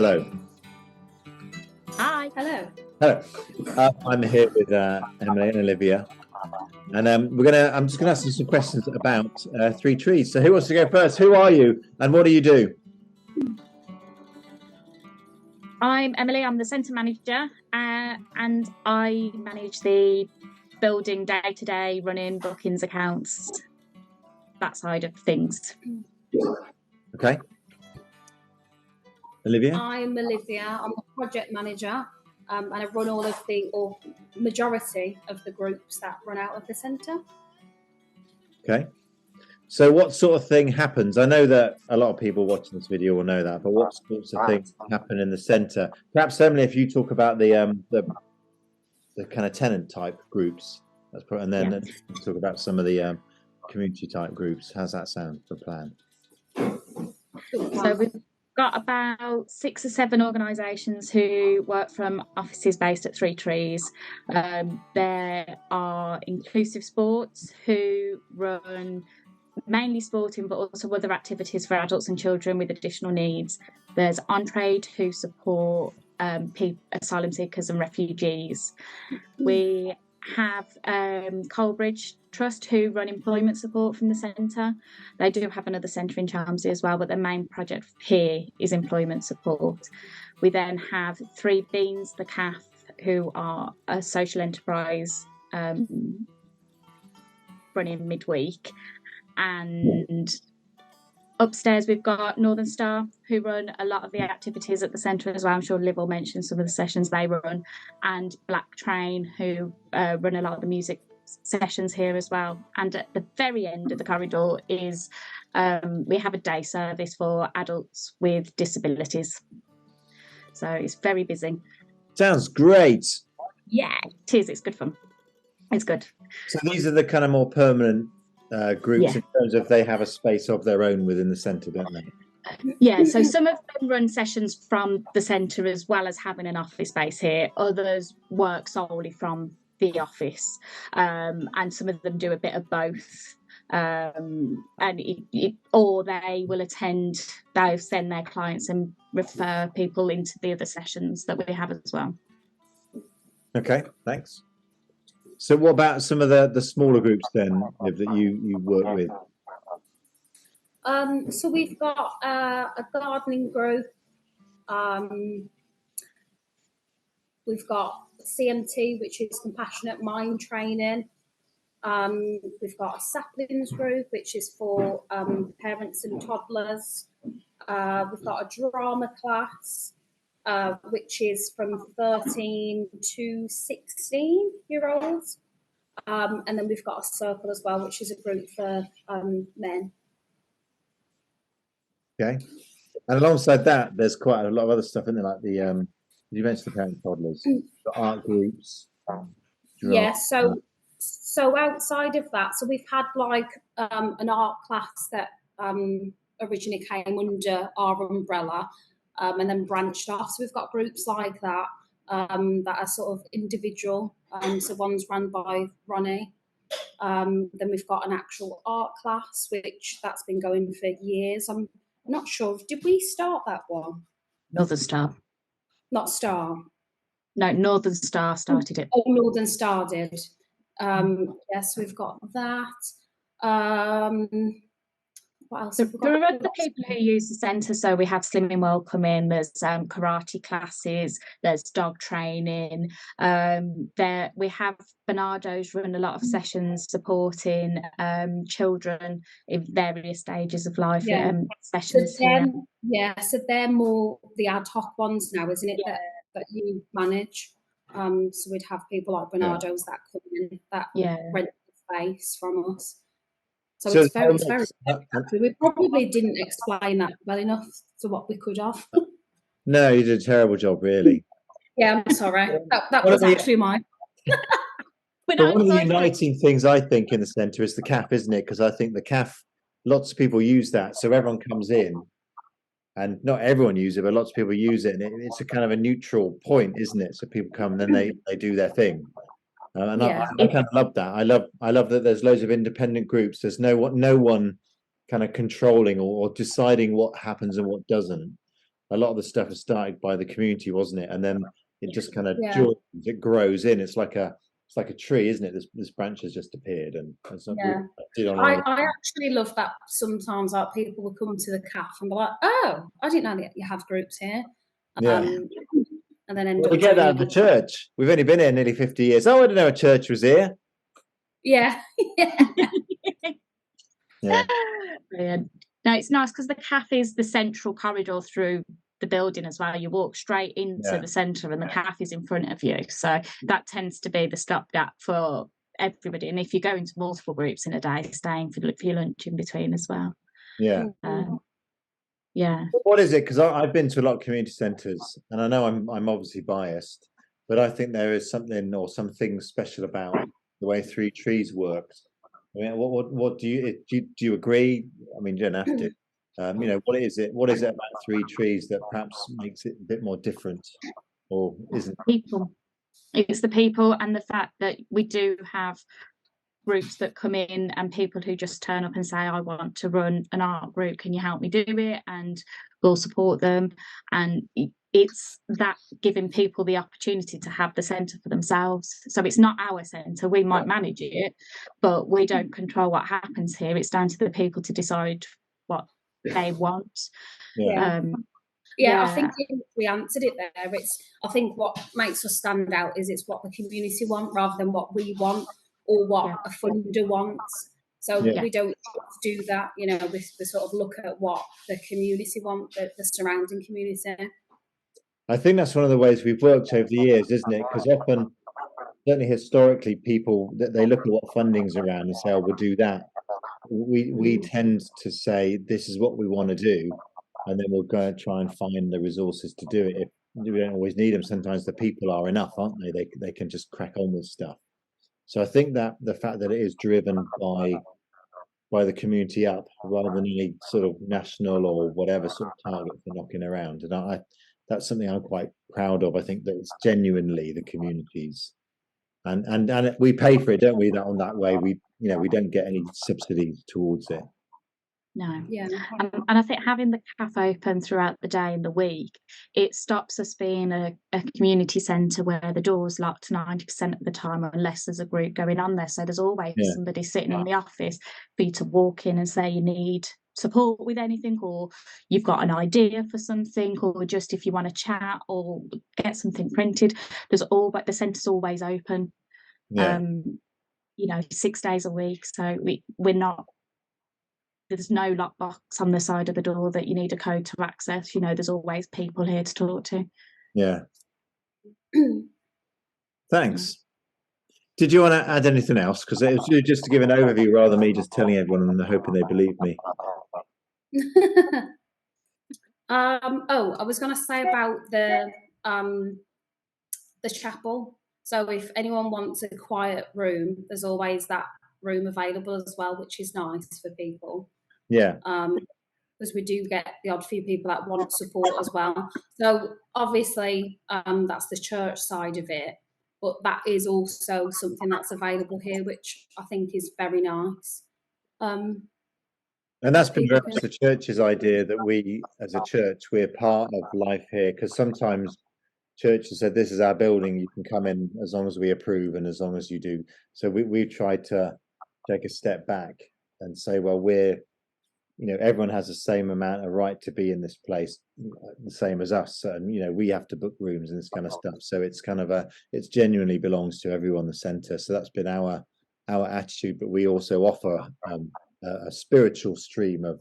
Hello. Hi. Hello. Hello. I'm here with Emily and Olivia, and I'm just gonna ask you some questions about Three Trees. So, who wants to go first? Who are you, and what do you do? I'm Emily. I'm the centre manager, and I manage the building day-to-day, running bookings, accounts, that side of things. Okay. Olivia? I'm Olivia. I'm the project manager, and I run all of or majority of the groups that run out of the centre. Okay. So what sort of thing happens? I know that a lot of people watching this video will know that, but what sorts of things happen in the centre? Perhaps, Emily, if you talk about the kind of tenant type groups, and then talk about some of the community type groups. How's that sound for a plan? So we've got about 6 or 7 organisations who work from offices based at Three Trees. There are Inclusive Sports who run mainly sporting but also other activities for adults and children with additional needs. There's On Trade who support asylum seekers and refugees. We have Coalbridge Trust who run employment support from the centre. They do have another centre in Chelmsford as well, but the main project here is employment support. We then have Three Beans, the CAF, who are a social enterprise running midweek. And upstairs we've got Northern Star who run a lot of the activities at the centre as well. I'm sure Liv will mention some of the sessions they run, and Black Train who run a lot of the music sessions here as well. And at the very end of the corridor is we have a day service for adults with disabilities, so it's very busy. Sounds great. Yeah, it is. It's good fun. It's good. So these are the kind of more permanent groups in terms of they have a space of their own within the centre, don't they? Yeah, so some of them run sessions from the centre as well as having an office space here. Others work solely from the office, and some of them do a bit of both. Or they will attend, they'll send their clients and refer people into the other sessions that we have as well. Okay, thanks. So what about some of the smaller groups then, Liv, that you work with? So we've got a gardening group. We've got CMT, which is Compassionate Mind Training. We've got a saplings group, which is for parents and toddlers. We've got a drama class, which is from 13 to 16-year-olds. And then we've got a circle as well, which is a group for men. Okay. And alongside that, there's quite a lot of other stuff in there, like the you mentioned the parent toddlers, the art groups. Yeah, so outside of that, so we've had like an art class that originally came under our umbrella and then branched off. So we've got groups like that that are sort of individual. So one's run by Ronnie. Then we've got an actual art class, which that's been going for years. I'm not sure. Did we start that one? Northern Star. Not Star. No, Northern Star started it. Oh, Northern Star did. Yes, we've got that. What else? So there are other people who use the centre. So we have Slimming World come in. There's karate classes. There's dog training. There we have Bernardo's run a lot of sessions supporting children in various stages of life. Sessions. So they're more the ad hoc ones now, isn't it? That you manage. So we'd have people like Bernardo's that come in that rent the space from us. So it's very we probably didn't explain that well enough to what we could have. No, you did a terrible job, really. Yeah, I'm sorry. That was actually mine. But one of the uniting things I think in the centre is the CAF, isn't it? Because I think the CAF, lots of people use that. So everyone comes in, and not everyone uses it, but lots of people use it. And it's a kind of a neutral point, isn't it? So people come and then they do their thing. And I kind of love that. I love that there's loads of independent groups. There's no one kind of controlling or deciding what happens and what doesn't. a lot of the stuff was started by the community, wasn't it? And then it just kind of Yeah. it grows in. It's like a tree, isn't it? This branch has just appeared, and I actually love that. Sometimes like people will come to the cafe and be like, "Oh, I didn't know that you have groups here." And then end up we get that at the church. We've only been here nearly 50 years. Oh, I didn't know a church was here. Yeah. Yeah. Brilliant. No, it's nice because the cafe is the central corridor through the building as well. You walk straight into the centre and the cafe is in front of you. So that tends to be the stopgap for everybody. And if you go into multiple groups in a day, staying for your lunch in between as well. Yeah. Yeah. What is it? Because I've been to a lot of community centres, and I know I'm obviously biased, but I think there is something special about the way Three Trees works. I mean, what do you agree? I mean, you don't have to. You know, what is it about Three Trees that perhaps makes it a bit more different, or isn't? People. It's the people and the fact that we do have groups that come in and people who just turn up and say, I want to run an art group, can you help me do it? And we'll support them. And it's that giving people the opportunity to have the centre for themselves. So it's not our centre, we might manage it, but we don't control what happens here. It's down to the people to decide what they want. I think we answered it there. I think what makes us stand out is it's what the community want rather than what we want or what a funder wants. So we don't do that, you know, we sort of look at what the community want, the surrounding community. I think that's one of the ways we've worked over the years, isn't it? Because often, certainly historically, people they look at what funding's around and say, "Oh, we'll do that." We tend to say, "This is what we want to do," and then we'll go and try and find the resources to do it. We don't always need them. Sometimes the people are enough, aren't they? They can just crack on with stuff. So I think that the fact that it is driven by the community up rather than any sort of national or whatever sort of target for knocking around, and that's something I'm quite proud of. I think that it's genuinely the communities, and we pay for it, don't we? That on that way, we don't get any subsidies towards it. No. Yeah. And I think having the cafe open throughout the day and the week, it stops us being a community centre where the door's locked 90% of the time unless there's a group going on there. So there's always somebody sitting in the office for you to walk in and say you need support with anything, or you've got an idea for something, or just if you want to chat or get something printed. The centre's always open. 6 days a week. So we're not. There's no lockbox on the side of the door that you need a code to access. You know, there's always people here to talk to. Yeah. Thanks. Did you want to add anything else? Because it was just to give an overview rather than me just telling everyone and hoping they believe me. I was going to say about the chapel. So if anyone wants a quiet room, there's always that room available as well, which is nice for people. Yeah. Because we do get the odd few people that want support as well. So obviously that's the church side of it, but that is also something that's available here, which I think is very nice. And that's been very much the church's idea that we, as a church, we're part of life here, because sometimes churches said, this is our building, you can come in as long as we approve and as long as you do. So we've tried to take a step back and say, well, everyone has the same amount of right to be in this place, the same as us. And, we have to book rooms and this kind of stuff. So it's kind of it genuinely belongs to everyone, the centre. So that's been our attitude, but we also offer a spiritual stream of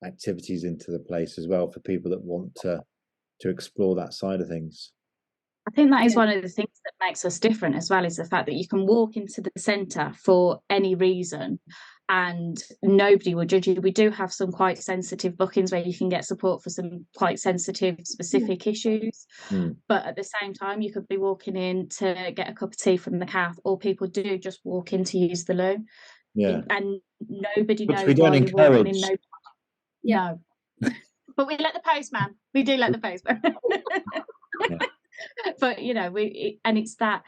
activities into the place as well for people that want to explore that side of things. I think that is one of the things that makes us different as well, is the fact that you can walk into the centre for any reason and nobody will judge you. We do have some quite sensitive bookings where you can get support for some quite sensitive, specific issues. But at the same time, you could be walking in to get a cup of tea from the cafe, or people do just walk in to use the loo. Yeah. And nobody knows we don't encourage. No. But we let the postman. We do let the postman. But it's that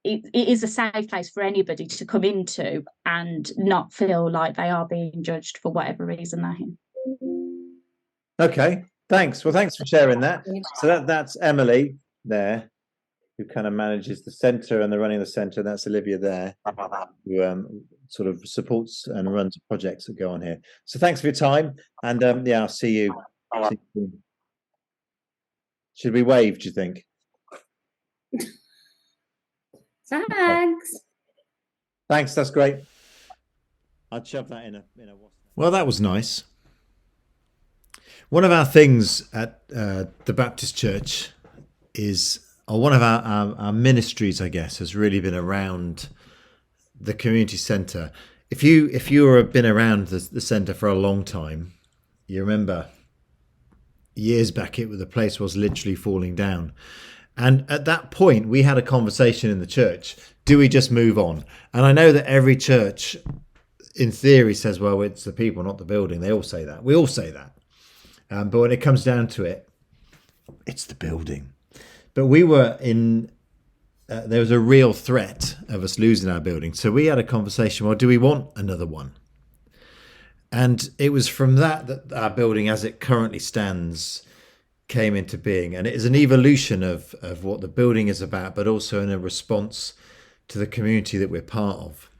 it is a safe place for anybody to come into and not feel like they are being judged for whatever reason they're in. Okay, Thanks. Well, thanks for sharing that. So that's Emily there, who kind of manages the centre and the running of the centre. That's Olivia there, who sort of supports and runs projects that go on here. So thanks for your time, and yeah, I'll see you. Should we wave, do you think? Thanks. Thanks, that's great. I'd shove that in a Well, that was nice. One of our things at the Baptist Church or one of our ministries, I guess, has really been around the community centre. If you have been around the centre for a long time, you remember years back the place was literally falling down. And at that point, we had a conversation in the church. Do we just move on? And I know that every church, in theory, says, well, it's the people, not the building. They all say that. We all say that. But when it comes down to it, it's the building. But we were there was a real threat of us losing our building. So we had a conversation, well, do we want another one? And it was from that our building, as it currently stands, came into being. And it is an evolution of what the building is about, but also in a response to the community that we're part of.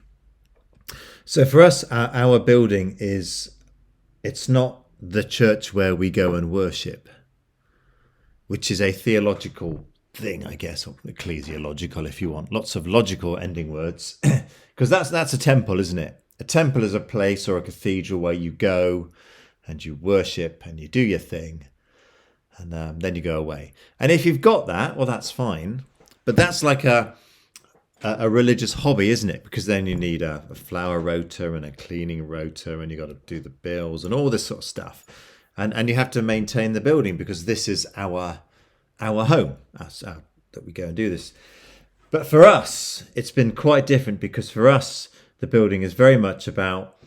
So for us, our building it's not the church where we go and worship, which is a theological thing, I guess, or ecclesiological if you want. Lots of logical ending words, because that's a temple, isn't it? A temple is a place or a cathedral where you go and you worship and you do your thing, and then you go away. And if you've got that, well, that's fine. But that's like a religious hobby, isn't it? Because then you need a flower rota and a cleaning rota, and you got to do the bills and all this sort of stuff. And you have to maintain the building because this is our home, that we go and do this. But for us, it's been quite different, because for us, the building is very much about,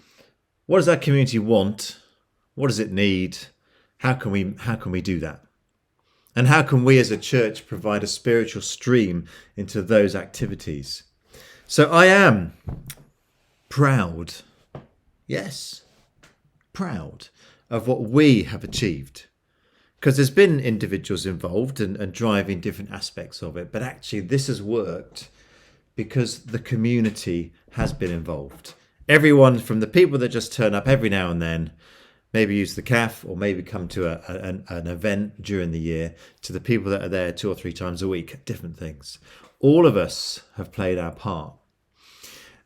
what does our community want? What does it need? How can we do that? And how can we as a church provide a spiritual stream into those activities? So I am proud, yes, proud of what we have achieved. Because there's been individuals involved and driving different aspects of it. But actually this has worked because the community has been involved. Everyone, from the people that just turn up every now and then, maybe use the CAF or maybe come to an event during the year, to the people that are there 2 or 3 times a week, different things. All of us have played our part.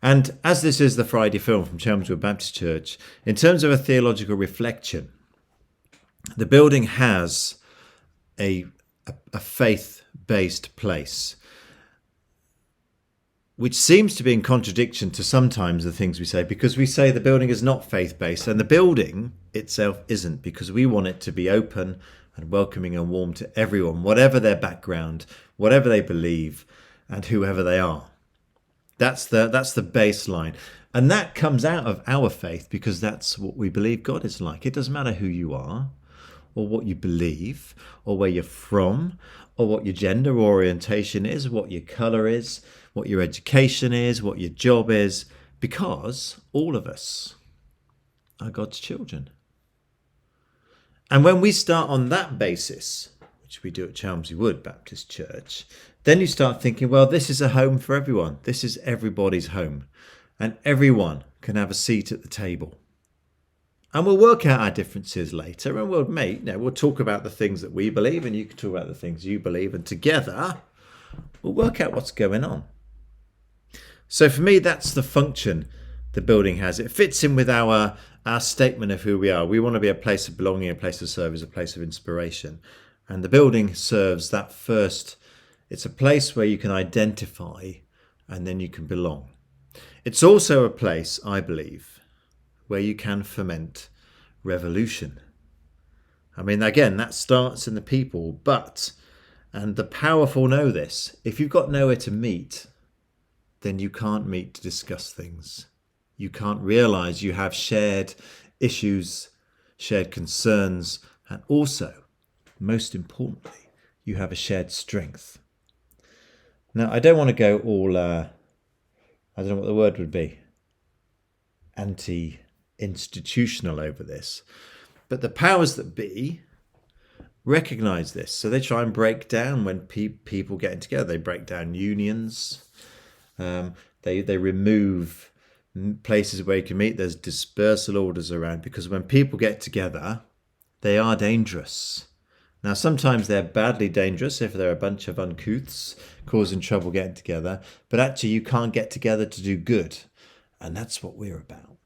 And as this is the Friday film from Chelmsford Baptist Church, in terms of a theological reflection, the building has a faith-based place, which seems to be in contradiction to sometimes the things we say, because we say the building is not faith-based, and the building itself isn't, because we want it to be open and welcoming and warm to everyone, whatever their background, whatever they believe, and whoever they are. That's the baseline. And that comes out of our faith, because that's what we believe God is like. It doesn't matter who you are, or what you believe, or where you're from, or what your gender orientation is, what your colour is, what your education is, what your job is, because all of us are God's children. And when we start on that basis, which we do at Chelmsford Wood Baptist Church, then you start thinking, well, this is a home for everyone. This is everybody's home, and everyone can have a seat at the table. And we'll work out our differences later, and we'll talk about the things that we believe, and you can talk about the things you believe, and together we'll work out what's going on. So for me, that's the function the building has. It fits in with our statement of who we are. We want to be a place of belonging, a place of service, a place of inspiration. And the building serves that first. It's a place where you can identify and then you can belong. It's also a place, I believe, where you can foment revolution. I mean, again, that starts in the people, and the powerful know this, if you've got nowhere to meet, then you can't meet to discuss things. You can't realise you have shared issues, shared concerns, and also, most importantly, you have a shared strength. Now, I don't want to go all, I don't know what the word would be, anti-institutional over this, but the powers that be recognize this. So they try and break down when people getting together. They break down unions. They remove places where you can meet. There's dispersal orders around, because when people get together, they are dangerous. Now, sometimes they're badly dangerous if they're a bunch of uncouths causing trouble getting together, but actually you can't get together to do good. And that's what we're about.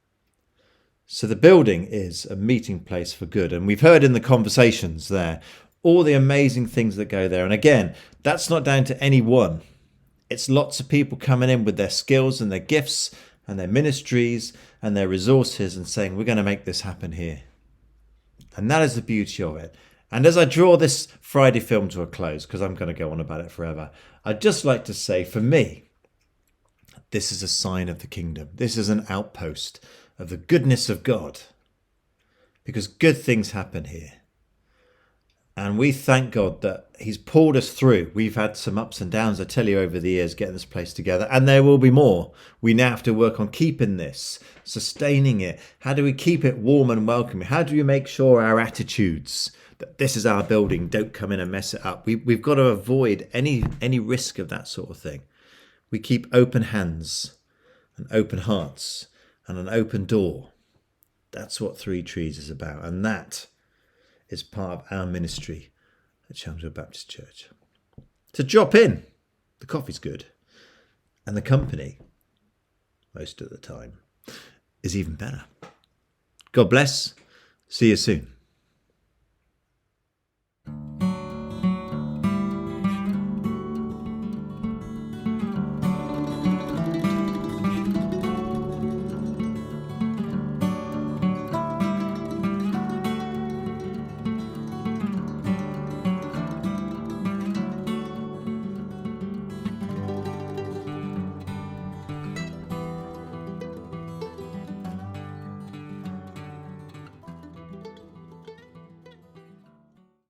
So the building is a meeting place for good. And we've heard in the conversations there all the amazing things that go there. And again, that's not down to any one. It's lots of people coming in with their skills and their gifts and their ministries and their resources and saying, we're going to make this happen here. And that is the beauty of it. And as I draw this Friday film to a close, because I'm going to go on about it forever, I'd just like to say, for me, this is a sign of the kingdom. This is an outpost of the goodness of God, because good things happen here. And we thank God that he's pulled us through. We've had some ups and downs, I tell you, over the years getting this place together, and there will be more. We now have to work on keeping this, sustaining it. How do we keep it warm and welcoming? How do we make sure our attitudes, that this is our building, don't come in and mess it up? We've got to avoid any risk of that sort of thing. We keep open hands and open hearts and an open door. That's what Three Trees is about. And that is part of our ministry at Chelmsford Baptist Church. To drop in, the coffee's good. And the company, most of the time, is even better. God bless. See you soon.